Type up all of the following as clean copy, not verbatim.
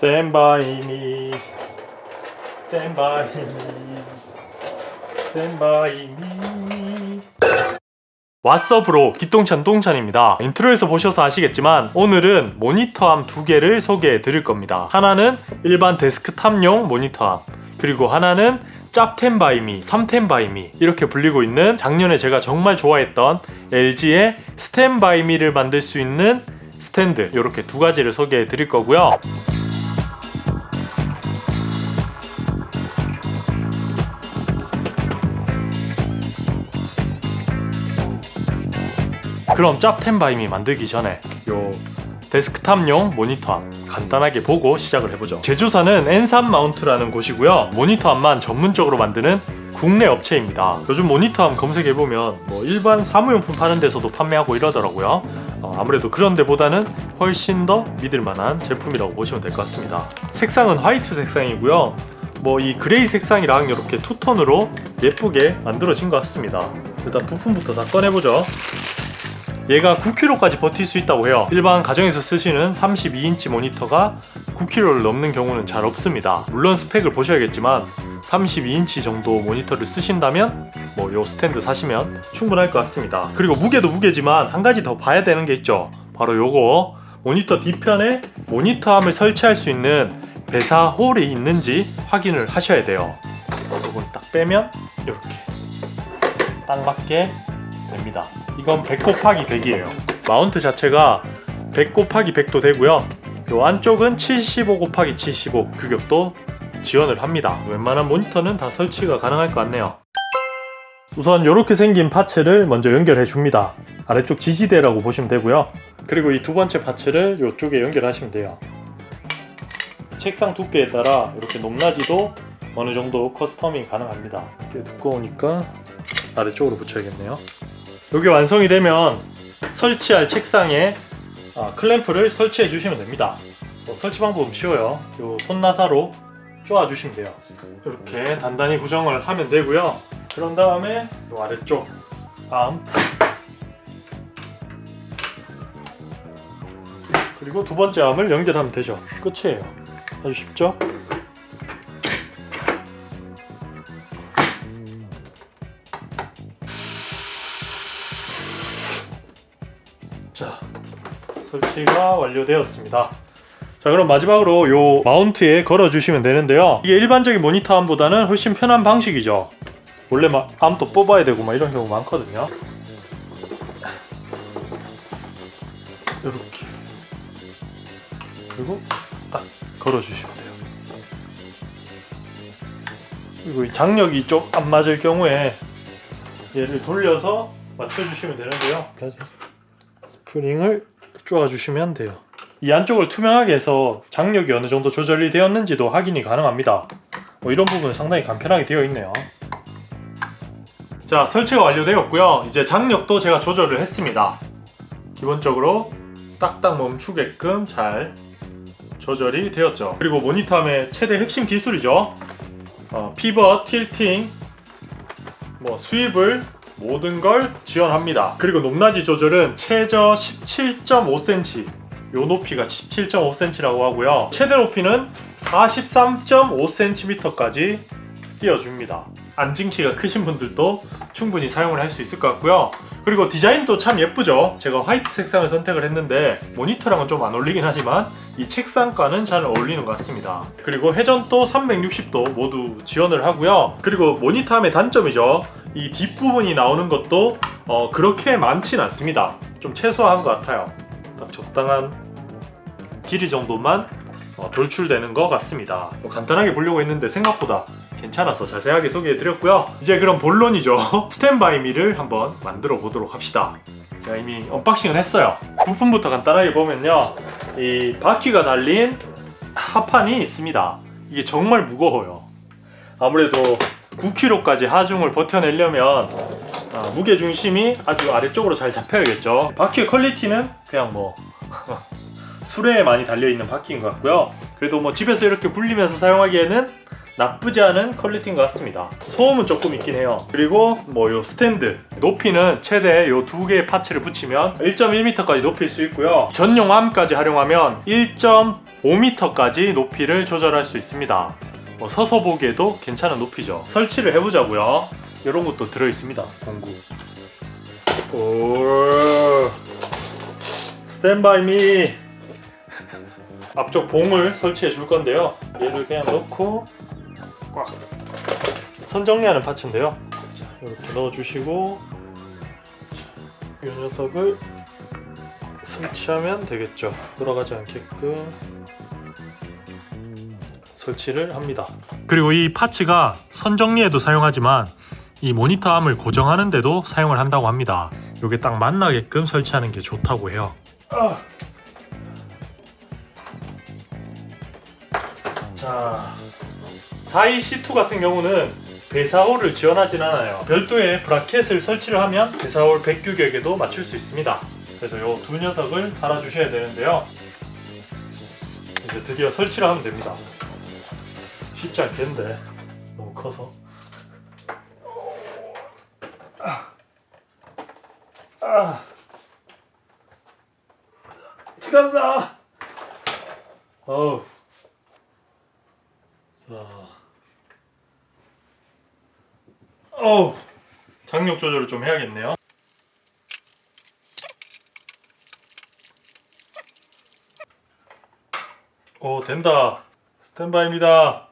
Stand by me, stand by me, stand by me. 왓썹으로 기똥찬 똥찬입니다. 인트로에서 보셔서 아시겠지만 오늘은 모니터암 두 개를 소개해 드릴 겁니다. 하나는 일반 데스크탑용 모니터암, 그리고 하나는 짭텐바이미, 삼텐바이미 이렇게 불리고 있는 작년에 제가 정말 좋아했던 LG의 스탠바이미를 만들 수 있는 스탠드, 이렇게 두 가지를 소개해 드릴 거고요. 그럼 짭텐바이미 만들기 전에 요 데스크탑용 모니터암 간단하게 보고 시작을 해보죠. 제조사는 N3 마운트라는 곳이고요. 모니터암만 전문적으로 만드는 국내 업체입니다. 요즘 모니터암 검색해보면 뭐 일반 사무용품 파는 데서도 판매하고 이러더라고요. 아무래도 그런 데보다는 훨씬 더 믿을만한 제품이라고 보시면 될 것 같습니다. 색상은 화이트 색상이고요. 뭐 이 그레이 색상이랑 이렇게 투톤으로 예쁘게 만들어진 것 같습니다. 일단 부품부터 다 꺼내보죠. 얘가 9kg까지 버틸 수 있다고 해요. 일반 가정에서 쓰시는 32인치 모니터가 9kg를 넘는 경우는 잘 없습니다. 물론 스펙을 보셔야겠지만 32인치 정도 모니터를 쓰신다면 뭐 요 스탠드 사시면 충분할 것 같습니다. 그리고 무게도 무게지만 한 가지 더 봐야 되는 게 있죠. 바로 요거 모니터 뒤편에 모니터암을 설치할 수 있는 배사 홀이 있는지 확인을 하셔야 돼요. 이건 딱 빼면 이렇게 딱 맞게 됩니다. 이건 100 곱하기 100이에요. 마운트 자체가 100 곱하기 100도 되고요. 요 안쪽은 75 곱하기 75 규격도 지원을 합니다. 웬만한 모니터는 다 설치가 가능할 것 같네요. 우선 이렇게 생긴 파츠를 먼저 연결해 줍니다. 아래쪽 지지대라고 보시면 되고요. 그리고 이 두 번째 파츠를 이쪽에 연결하시면 돼요. 책상 두께에 따라 이렇게 높낮이도 어느 정도 커스텀이 가능합니다. 꽤 두꺼우니까 아래쪽으로 붙여야겠네요. 이게 완성이 되면 설치할 책상에 클램프를 설치해 주시면 됩니다. 설치 방법은 쉬워요. 요 손나사로 쪼아 주시면 돼요. 이렇게 단단히 고정을 하면 되고요. 그런 다음에 요 아래쪽 암, 그리고 두 번째 암을 연결하면 되죠. 끝이에요. 아주 쉽죠? 자, 설치가 완료되었습니다. 자, 그럼 마지막으로 요 마운트에 걸어 주시면 되는데요. 이게 일반적인 모니터 암보다는 훨씬 편한 방식이죠. 원래 막 암도 뽑아야 되고 막 이런 경우 많거든요. 이렇게 그리고 딱 걸어 주시면 돼요. 그리고 이 장력이 좀 안 맞을 경우에 얘를 돌려서 맞춰 주시면 되는데요. 스프링을 쪼아 주시면 돼요. 이 안쪽을 투명하게 해서 장력이 어느 정도 조절이 되었는지도 확인이 가능합니다. 이런 부분은 상당히 간편하게 되어 있네요. 자, 설치가 완료되었고요. 이제 장력도 제가 조절을 했습니다. 기본적으로 딱딱 멈추게끔 잘 조절이 되었죠. 그리고 모니터함의 최대 핵심 기술이죠. 피벗, 틸팅, 스윕을 모든 걸 지원합니다. 그리고 높낮이 조절은 최저 17.5cm, 요 높이가 17.5cm라고 하고요. 최대 높이는 43.5cm까지 띄워줍니다. 앉은 키가 크신 분들도 충분히 사용을 할 수 있을 것 같고요. 그리고 디자인도 참 예쁘죠. 제가 화이트 색상을 선택을 했는데 모니터랑은 좀 안 어울리긴 하지만 이 책상과는 잘 어울리는 것 같습니다. 그리도 회전도 360도 모두 지원을 하고요. 그리고 모니터함의 단점이죠. 이 뒷부분이 나오는 것도 그렇게 많진 않습니다. 좀 최소화한 것 같아요. 딱 적당한 길이 정도만 돌출되는 것 같습니다. 간단하게 보려고 했는데 생각보다 괜찮아서 자세하게 소개해드렸고요. 이제 그럼 본론이죠. 스탠바이미를 한번 만들어 보도록 합시다. 제가 이미 언박싱을 했어요. 부품부터 간단하게 보면요, 이 바퀴가 달린 하판이 있습니다. 이게 정말 무거워요. 아무래도 9kg까지 하중을 버텨내려면 무게중심이 아주 아래쪽으로 잘 잡혀야겠죠. 바퀴의 퀄리티는 그냥 수레에 많이 달려있는 바퀴인 것 같고요. 그래도 집에서 이렇게 굴리면서 사용하기에는 나쁘지 않은 퀄리티인 것 같습니다. 소음은 조금 있긴 해요. 그리고 요 스탠드 높이는 최대 요 두 개의 파츠를 붙이면 1.1m까지 높일 수 있고요. 전용 암까지 활용하면 5m까지 높이를 조절할 수 있습니다. 서서 보기에도 괜찮은 높이죠. 설치를 해보자고요. 이런 것도 들어있습니다. 공구. 오, 스탠바이미. 앞쪽 봉을 설치해 줄 건데요. 얘를 그냥 넣고 꽉. 선 정리하는 파츠인데요. 자, 이렇게 넣어주시고 이 녀석을 설치하면 되겠죠. 돌아가지 않게끔 설치를 합니다. 그리고 이 파츠가 선 정리에도 사용하지만 이 모니터 암을 고정하는 데도 사용을 한다고 합니다. 이게 딱 만나게끔 설치하는 게 좋다고 해요. 자, 42C2 같은 경우는 배사홀을 지원하진 않아요. 별도의 브라켓을 설치를 하면 배사홀 100규격에도 맞출 수 있습니다. 그래서 이 두 녀석을 달아주셔야 되는데요. 이제 드디어 설치를 하면 됩니다. 쉽지 않겠는데 너무 커서. 들어갔어. 어우. 자, 장력 조절을 좀 해야겠네요. 된다. 스탠바이입니다.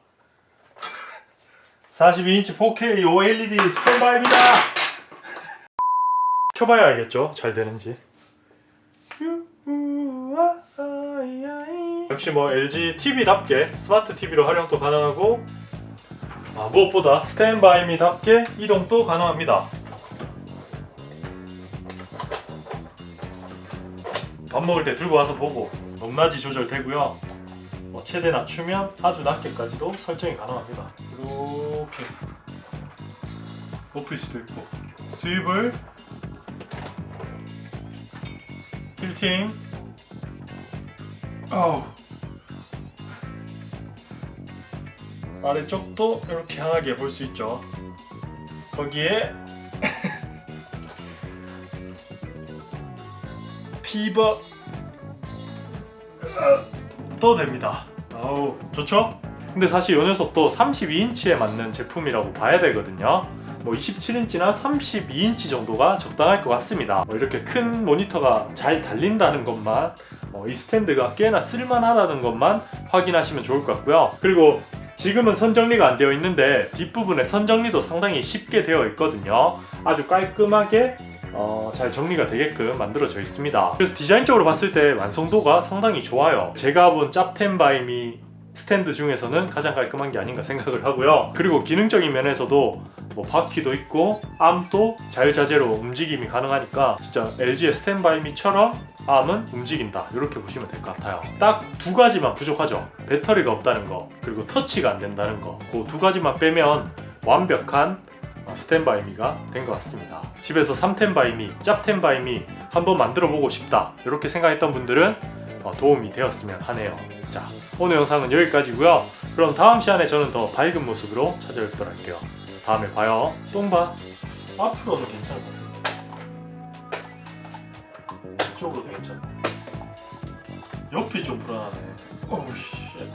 42인치 4K OLED 스탠바이입니다. 켜봐야 알겠죠? 잘 되는지. 역시 LG TV답게 스마트 TV로 활용도 가능하고 무엇보다 스탠바이미답게 이동도 가능합니다. 밥 먹을 때 들고 와서 보고 높낮이 조절되고요. 최대 낮추면 아주 낮게까지도 설정이 가능합니다. 이렇게 높일 수도 있고 스윕을 틸팅 아래쪽도 이렇게 향하게 볼 수 있죠. 거기에 피버 또 됩니다. 좋죠? 근데 사실 이 녀석도 32인치에 맞는 제품이라고 봐야 되거든요. 27인치나 32인치 정도가 적당할 것 같습니다. 이렇게 큰 모니터가 잘 달린다는 것만, 이 스탠드가 꽤나 쓸만하다는 것만 확인하시면 좋을 것 같고요. 그리고 지금은 선정리가 안 되어 있는데 뒷부분에 선정리도 상당히 쉽게 되어 있거든요. 아주 깔끔하게 잘 정리가 되게끔 만들어져 있습니다. 그래서 디자인적으로 봤을 때 완성도가 상당히 좋아요. 제가 본 짭텐바이미 스탠드 중에서는 가장 깔끔한 게 아닌가 생각을 하고요. 그리고 기능적인 면에서도 바퀴도 있고 암도 자유자재로 움직임이 가능하니까 진짜 LG의 스탠바이미처럼 암은 움직인다, 이렇게 보시면 될 것 같아요. 딱 두 가지만 부족하죠. 배터리가 없다는 거, 그리고 터치가 안 된다는 거. 그 두 가지만 빼면 완벽한 스탠바이미가 된 것 같습니다. 집에서 3텐바이미, 짭텐바이미 한번 만들어 보고 싶다, 이렇게 생각했던 분들은 도움이 되었으면 하네요. 자, 오늘 영상은 여기까지고요. 그럼 다음 시간에 저는 더 밝은 모습으로 찾아뵙도록 할게요. 다음에 봐요. 똥봐. 앞으로는 괜찮을 것 같아요. 이쪽으로도 괜찮아. 옆이 좀 불안하네. 오우 쉣.